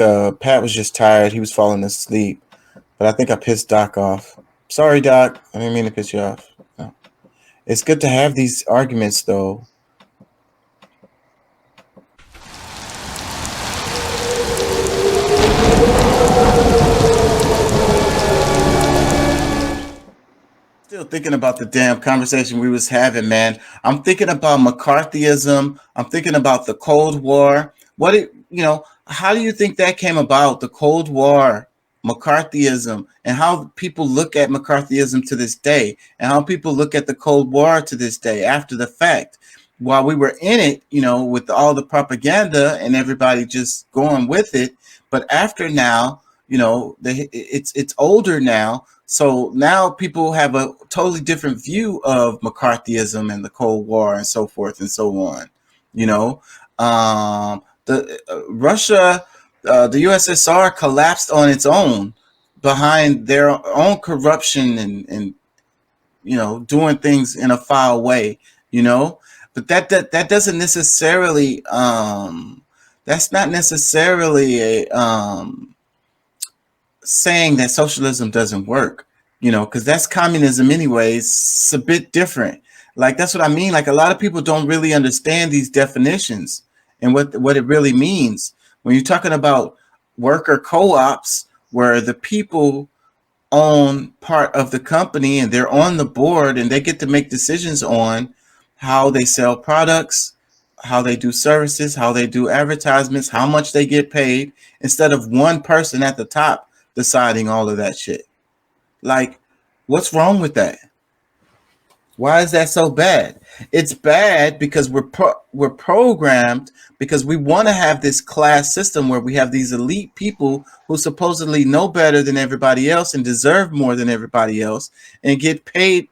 Pat was just tired. He was falling asleep. But I think I pissed Doc off. Sorry, Doc. I didn't mean to piss you off. No. It's good to have these arguments, though. Still thinking about the damn conversation we was having, man. I'm thinking about McCarthyism. I'm thinking about the Cold War. How do you think that came about? The Cold War, McCarthyism, and how people look at McCarthyism to this day, and how people look at the Cold War to this day after the fact. While we were in it, with all the propaganda and everybody just going with it, but after now, it's older now. So now people have a totally different view of McCarthyism and the Cold War and so forth and so on. The Russia, the USSR collapsed on its own behind their own corruption and doing things in a foul way. But that doesn't necessarily that's not necessarily a saying that socialism doesn't work, because that's communism anyways. It's a bit different. Like, that's what I mean. Like, a lot of people don't really understand these definitions and what it really means. When you're talking about worker co-ops, where the people own part of the company and they're on the board and they get to make decisions on how they sell products, how they do services, how they do advertisements, how much they get paid, instead of one person at the top deciding all of that shit. Like, what's wrong with that? Why is that so bad? It's bad because we're programmed, because we want to have this class system where we have these elite people who supposedly know better than everybody else and deserve more than everybody else and get paid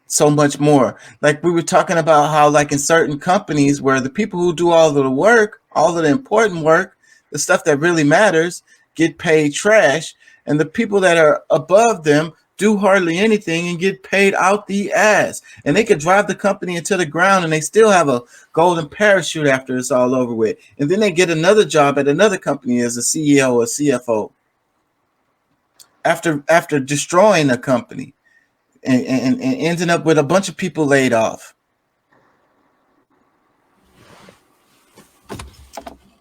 so much more. Like, we were talking about how, like, in certain companies where the people who do all of the work, all of the important work, the stuff that really matters, get paid trash, and the people that are above them do hardly anything and get paid out the ass. And they could drive the company into the ground and they still have a golden parachute after it's all over with. And then they get another job at another company as a CEO or CFO after destroying a company and ending up with a bunch of people laid off.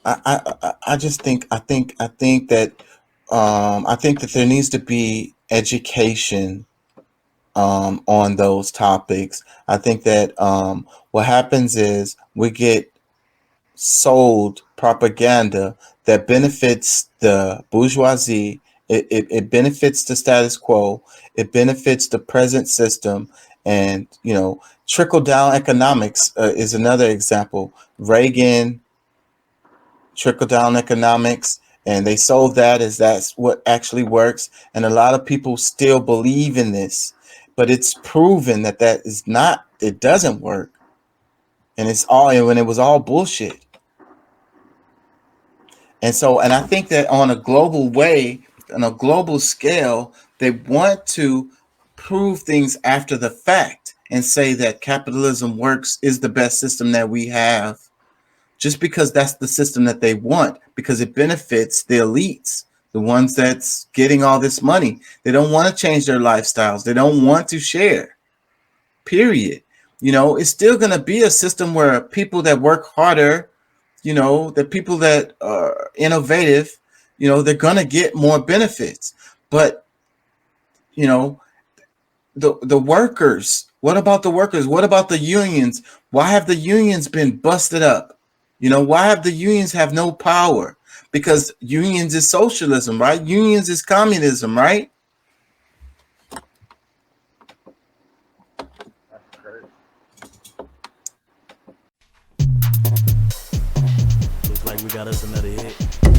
I think that there needs to be education on those topics. I think that what happens is we get sold propaganda that benefits the bourgeoisie. It benefits the status quo. It benefits the present system. And, trickle down economics is another example. Reagan, trickle down economics, and they sold that as that's what actually works. And a lot of people still believe in this, but it's proven that is not, it doesn't work. And when it was all bullshit. And I think that on a global scale, they want to prove things after the fact and say that capitalism works, is the best system that we have, just because that's the system that they want, because it benefits the elites, the ones that's getting all this money. They don't want to change their lifestyles. They don't want to share, period. It's still going to be a system where people that work harder, the people that are innovative, they're going to get more benefits. But, the workers, what about the workers? What about the unions? Why have the unions been busted up? Why have the unions have no power? Because unions is socialism, right? Unions is communism, right? Looks like we got us another hit.